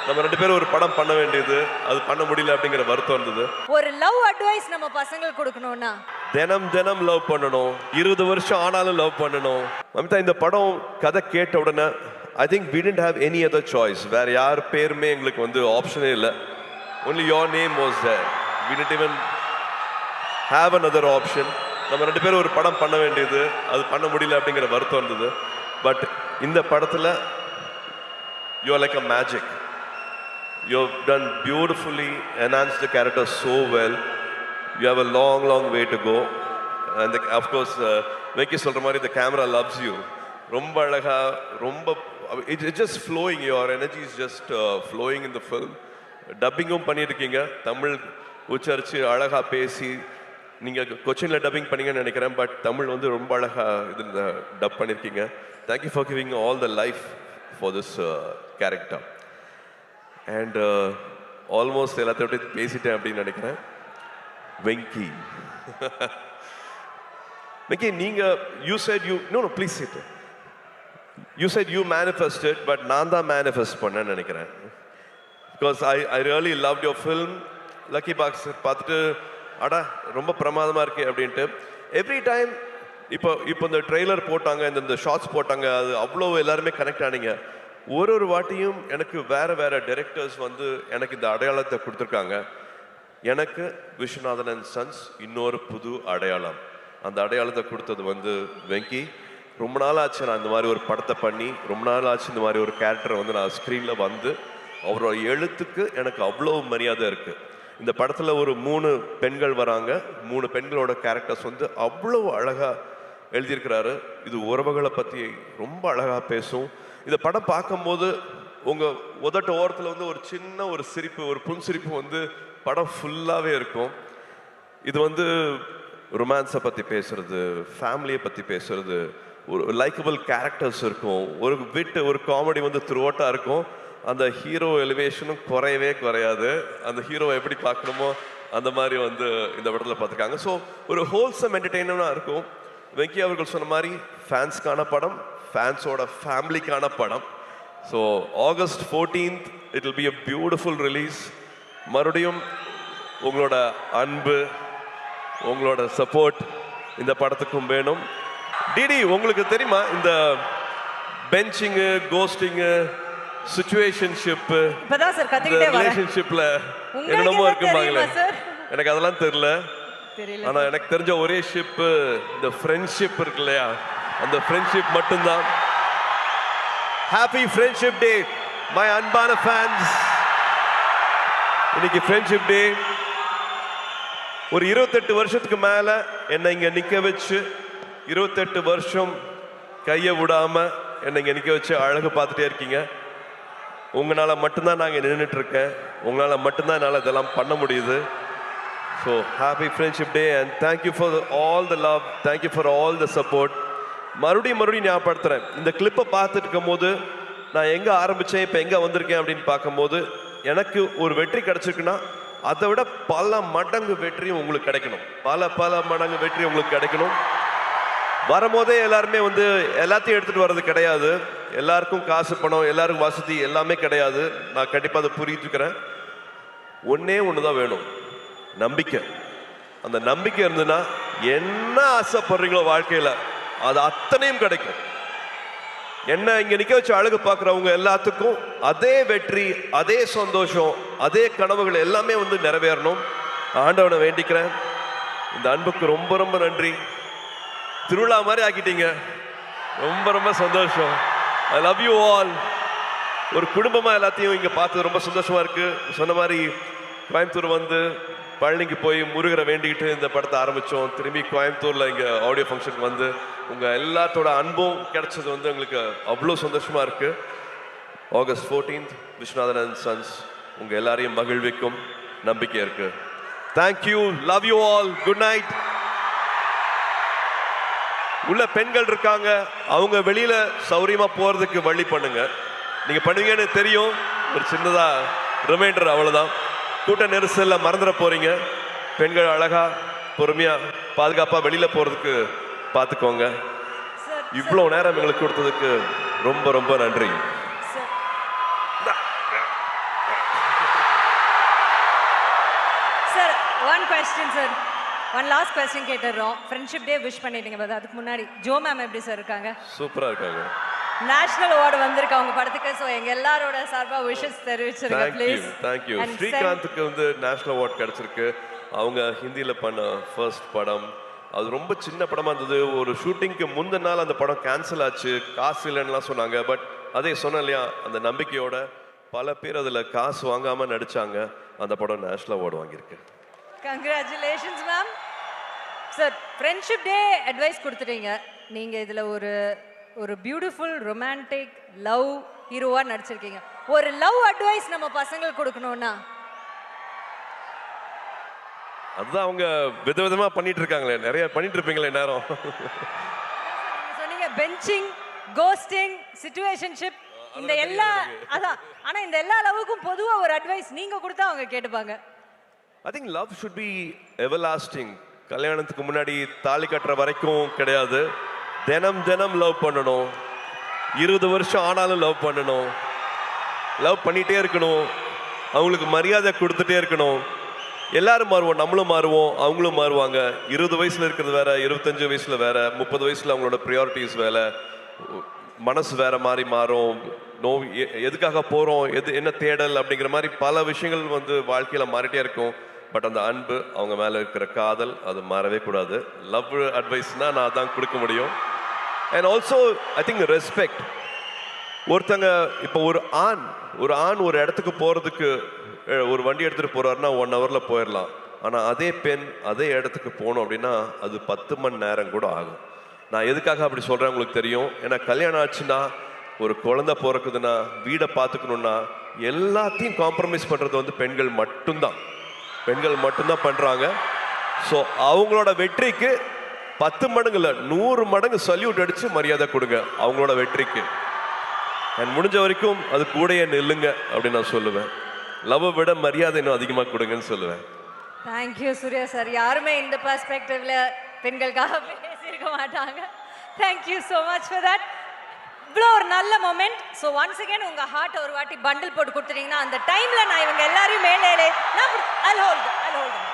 நம்ம ரெண்டு பேரும் ஒரு படம் பண்ண வேண்டியது, அது பண்ண முடியல அப்படிங்கிற வருத்தம் இருந்தது. ஒரு லவ் அட்வைஸ் நம்ம பசங்களுக்கு கொடுக்கணும்னா தினம் தினம் லவ் பண்ணணும், 20 வருஷம் ஆனாலும் லவ் பண்ணணும். மமிதா, இந்த படம் கதை கேட்ட உடனே I think we didn't have any other choice. வேற யார் பேருமே எங்களுக்கு வந்து ஆப்ஷனே இல்லை. only your name was there. we didn't even have another option. நம்ம ரெண்டு பேரும் ஒரு படம் பண்ண வேண்டியது, அது பண்ண முடியல அப்படிங்கிற வருத்தம் இருந்தது. பட் இந்த படத்தில் you are like a magic. You have done beautifully, enhanced the character so well. You have a long way to go. And of course, Venki சொல்ற மாதிரி the camera loves you. ரொம்ப அழகா, ரொம்ப it's just flowing. Your energy is just flowing in the film. டப்பிங்கும் பண்ணியிருக்கீங்க, தமிழ் உச்சரித்து அழகா பேசி. நீங்கள் கொச்சினில் டப்பிங் பண்ணீங்கன்னு நினைக்கிறேன், பட் தமிழ் வந்து ரொம்ப அழகா இதில் டப் பண்ணியிருக்கீங்க. Thank you for giving all the life for this character. And almost எல்லாத்தையும் விட்டு பேசிட்டேன் அப்படின்னு நினைக்கிறேன். வெங்கி, வெங்கி, நீங்கள் you said you no please sit. You said you manifested, but நான் தான் மேனிஃபெஸ்ட் பண்ணேன்னு நினைக்கிறேன். Because I really loved your film. Lucky box பார்த்துட்டு அடா ரொம்ப பிரமாதமாக இருக்கு அப்படின்ட்டு எவ்ரி டைம். இப்போ இந்த ட்ரெய்லர் போட்டாங்க, இந்த ஷார்ட்ஸ் போட்டாங்க, அது அவ்வளோ எல்லாருமே கனெக்ட் ஆனீங்க. ஒரு வாட்டியும் எனக்கு வேற டைரக்டர்ஸ் வந்து எனக்கு இந்த அடையாளத்தை கொடுத்துருக்காங்க. எனக்கு விஸ்வநாதன் அண்ட் சன்ஸ் இன்னொரு புது அடையாளம். அந்த அடையாளத்தை கொடுத்தது வந்து வெங்கி. ரொம்ப நாள் ஆச்சு நான் இந்த மாதிரி ஒரு படத்தை பண்ணி, ரொம்ப நாள் ஆச்சு இந்த மாதிரி ஒரு கேரக்டரை வந்து நான் ஸ்க்ரீனில் வந்து. அவரோட எழுத்துக்கு எனக்கு அவ்வளோ மரியாதை இருக்குது. இந்த படத்தில் ஒரு 3 பெண்கள் வராங்க. 3 பெண்களோட கேரக்டர்ஸ் வந்து அவ்வளோ அழகாக எழுதியிருக்கிறாரு. இது உறவுகளை பற்றி ரொம்ப அழகாக பேசும். இந்த படம் பார்க்கும்போது உங்கள் உதட்ட ஓரத்தில் வந்து ஒரு சின்ன ஒரு சிரிப்பு, ஒரு புன்சிரிப்பு வந்து படம் ஃபுல்லாகவே இருக்கும். இது வந்து ரொமான்ஸை பற்றி பேசுறது, ஃபேமிலியை பற்றி பேசுறது, ஒரு லைக்கபிள் கேரக்டர்ஸ் இருக்கும், ஒரு விட்டு ஒரு காமெடி வந்து த்ரூஅவுட்டாக இருக்கும். அந்த ஹீரோ எலிவேஷனும் குறையாது. அந்த ஹீரோவை எப்படி பார்க்கணுமோ அந்த மாதிரி வந்து இந்த படத்தில் பார்த்துருக்காங்க. ஸோ ஒரு ஹோல்சம் என்டர்டெயினராக இருக்கும். வெங்கி அவர்கள் சொன்ன மாதிரி ஃபேன்ஸ்க்கான படம், ஃபேன்ஸோட ஃபேமிலிக்கான படம். So August 14th it will be a beautiful release. மறுபடியும் உங்களோட அன்பு, உங்களோட சப்போர்ட் இந்த படத்துக்கும் வேணும். டிடி, உங்களுக்கு தெரியுமா இந்த பெஞ்சிங்கு, கோஸ்டிங்கு, சிச்சுவேஷன்ஷிப்பு, ரிலேஷன்ஷிப்ல என்னென்னமோ இருக்குமாங்களே, எனக்கு அதெல்லாம் தெரியல. ஆனா எனக்கு தெரிஞ்ச ஒரே ஷிப்பு இந்த ஃப்ரெண்ட்ஷிப் இருக்கு இல்லையா, அந்த ஃப்ரெண்ட்ஷிப் மட்டும்தான். ஹாப்பி ஃப்ரெண்ட்ஷிப் டே மை அன்பான ஃபேன்ஸ். இன்னைக்கு ஃப்ரெண்ட்ஷிப் டே. ஒரு 28 வருஷத்துக்கு மேல என்னை இங்க நிக்க வச்சு, 28 வருஷம் கையை விடாம என்னை இங்க நிக்க வச்சு அழகு பார்த்துட்டே இருக்கீங்க. உங்களால மட்டும்தான் நாங்கள் நின்றுட்டு இருக்கேன். உங்களால மட்டும்தான் என்னால் இதெல்லாம் பண்ண முடியுது. So happy friendship day and thank you for all the love, thank you for all the support. மறுபடியும் ஞாபகப்படுத்துகிறேன், இந்த கிளிப்பை பார்த்துட்டு இருக்கும் போது நான் எங்கே ஆரம்பித்தேன், இப்போ எங்கே வந்திருக்கேன் அப்படின்னு பார்க்கும்போது எனக்கு ஒரு வெற்றி கிடைச்சிருக்குன்னா அதை விட பல மடங்கு வெற்றி உங்களுக்கு கிடைக்கணும். பல மடங்கு வெற்றி உங்களுக்கு கிடைக்கணும். வரும்போதே எல்லாருமே வந்து எல்லாத்தையும் எடுத்துகிட்டு வர்றது கிடையாது. எல்லாருக்கும் காசு, பணம், எல்லாருக்கும் வசதி எல்லாமே கிடையாது. நான் கண்டிப்பாக அதை புரிஞ்சுக்கிறேன். ஒன்று தான் வேணும், நம்பிக்கை. அந்த நம்பிக்கை இருந்ததுன்னா என்ன ஆசைப்படுறீங்களோ வாழ்க்கையில் அது அத்தனையும் கிடைக்கும். என்ன இங்கே நிற்க வச்சு அழகு பார்க்குறவங்க எல்லாத்துக்கும் அதே வெற்றி, அதே சந்தோஷம், அதே கனவுகள் எல்லாமே வந்து நிறைவேறணும். ஆண்டவனை வேண்டிக்கிறேன். இந்த அன்புக்கு ரொம்ப நன்றி. திருவிழா மாதிரி ஆக்கிட்டீங்க. ரொம்ப சந்தோஷம். I love you all. ஒரு குடும்பமாக எல்லாத்தையும் இங்கே பார்த்து ரொம்ப சந்தோஷமாக இருக்குது. சொன்ன மாதிரி கோயம்புத்தூர் வந்து பழனிக்கு போய் முருகரை வேண்டிக்கிட்டு இந்த படத்தை ஆரம்பித்தோம். திரும்பி கோயம்புத்தூரில் இங்கே ஆடியோ ஃபங்க்ஷனுக்கு வந்து உங்கள் எல்லாத்தோட அன்பும் கிடைச்சது வந்து எங்களுக்கு அவ்வளோ சந்தோஷமாக இருக்குது. August 14th Viswanathan and sons உங்கள் எல்லாரையும் மகிழ்விக்கும் நம்பிக்கை இருக்குது. Thank you, love you all, good night. உள்ள பெண்கள் இருக்காங்க, அவங்க வெளியில சௌரியமா போறதுக்கு வழி பண்ணுங்க. நீங்க பண்ணுவீங்கன்னு தெரியும். ஒரு சின்னதா ரிமைண்டர், அவ்வளவுதான். கூட்ட நெரிசல்ல மறந்துட போறீங்க. பெண்கள் அழகா பொறுமையா பாதுகாப்பா வெளியில போறதுக்கு பார்த்துக்கோங்க. இவ்வளவு நேரம் எங்களுக்கு கொடுத்ததுக்கு ரொம்ப ரொம்ப நன்றி. Sir one question sir, one last question கேட்டுறோம். ஃப்ரெண்ட்ஷிப் டே விஷ் பண்ணிட்டீங்க பாரு, அதுக்கு முன்னாடி ஜோ மேம் எப்படி சார் இருக்காங்க? சூப்பரா இருக்காங்க. நேஷனல் அவார்டு வந்திருக்கு அவங்க படத்துக்கு. ஸோ எங்க எல்லாரோட சார்பா விஷஸ் தெரிவிச்சிருங்க ப்ளீஸ். தேங்க்யூ. ஸ்ரீகாந்துக்கு வந்து நேஷனல் அவார்டு கிடைச்சிருக்கு. அவங்க ஹிந்தியில பண்ண ஃபர்ஸ்ட் படம். அது ரொம்ப சின்ன படமா இருந்தது. ஒரு ஷூட்டிங்க்கு முந்தின நாள் அந்த படம் கேன்சல் ஆச்சு, காசு இல்லைன்னுலாம் சொன்னாங்க. பட் அதே சொன்னேன் இல்லையா, அந்த நம்பிக்கையோட பல பேர் அதில் காசு வாங்காமல் நடிச்சாங்க. அந்த படம் நேஷனல் அவார்டு வாங்கியிருக்கு. Congratulations ma'am. Sir friendship day advice கொடுத்துட்டீங்க. நீங்கள் இதில் ஒரு பியூட்டிஃபுல் ரொமான்டிக் லவ் ஹீரோவாக நடிச்சிருக்கீங்க. ஒரு லவ் அட்வைஸ் நம்ம பசங்களுக்கு கொடுக்கணும்னா? அதுதான் அவங்க விதவிதமா பண்ணிட்டு இருக்காங்களே, நிறைய பண்ணிட்டு இருப்பீங்களே நேரம். சொன்னீங்க பெஞ்சிங், கோஸ்டிங், சிச்சுவேஷன்ஷிப், இந்த எல்லா அதான். ஆனா இந்த எல்லா லவ்வுக்கும் பொதுவா ஒரு அட்வைஸ் நீங்க கொடுத்தா அவங்க கேட்டுப்பாங்க. I think love should be everlasting. கல்யாணத்துக்கு முன்னாடி தாலி கட்டுற வரைக்கும் கிடையாது. தினம் தினம் லவ் பண்ணணும். 20 வருஷம் ஆனாலும் லவ் பண்ணணும். லவ் பண்ணிட்டே இருக்கணும். அவங்களுக்கு மரியாதை கொடுத்துட்டே இருக்கணும். எல்லாரும் மாறுவோம், நம்மளும் மாறுவோம், அவங்களும் மாறுவாங்க. 20 வயசுல இருக்கிறது வேற, 25 வயசுல வேற, 30 வயசுல அவங்களோட ப்ரியாரிட்டிஸ் வேற, மனசு வேற மாதிரி மாறும். எதுக்காக போறோம், என்ன தேடல் அப்படிங்கிற மாதிரி பல விஷயங்கள் வந்து வாழ்க்கையில மாறிட்டே இருக்கும். பட் அந்த அன்பு, அவங்க மேல இருக்கிற காதல், அது மாறவே கூடாது. லவ் அட்வைஸ்னா நான் தான் கொடுக்க முடியும். And also I think respect. ஒருத்தங்க இப்போ ஒரு ஆண் ஒரு இடத்துக்கு போறதுக்கு ஒரு வண்டி எடுத்துட்டு போறாருன்னா 1 ஹவர்ல போயிடலாம். ஆனா அதே பெண் அதே இடத்துக்கு போகணும் அப்படின்னா அது 10 மணி நேரம் கூட ஆகும். நான் எதுக்காக அப்படி சொல்றேன் உங்களுக்கு தெரியும். ஏன்னா கல்யாணம் ஆச்சுன்னா, ஒரு குழந்தை பிறக்குதுன்னா, வீடை பார்த்துக்கணும்னா எல்லாத்தையும் காம்ப்ரமைஸ் பண்றது வந்து பெண்கள் மட்டும்தான் பண்றாங்க. ஸோ அவங்களோட வெற்றிக்கு 10 மடங்கு இல்லை, 100 மடங்கு சல்யூட் அடிச்சு மரியாதை கொடுங்க அவங்களோட வெற்றிக்கு. அண்ட் முடிஞ்ச வரைக்கும் அது கூடயே நில்லுங்க அப்படின்னு நான் சொல்லுவேன். லவ்வை விட மரியாதை இன்னும் அதிகமாக கொடுங்கன்னு சொல்லுவேன். Thank you Suriya sir. யாருமே இந்த பெர்ஸ்பெக்டிவ்ல பெண்களுக்காக பேசியிருக்க மாட்டாங்க. Thank you so much for that. இவ்வளோ ஒரு நல்ல மொமெண்ட். ஸோ ஒன்ஸ் அகேன் உங்கள் ஹார்ட் ஒரு வாட்டி பண்டில் போட்டு கொடுத்துட்டீங்கன்னா அந்த டைமில் நான் இவங்க எல்லாரையும் மேலே நான் I'll hold them.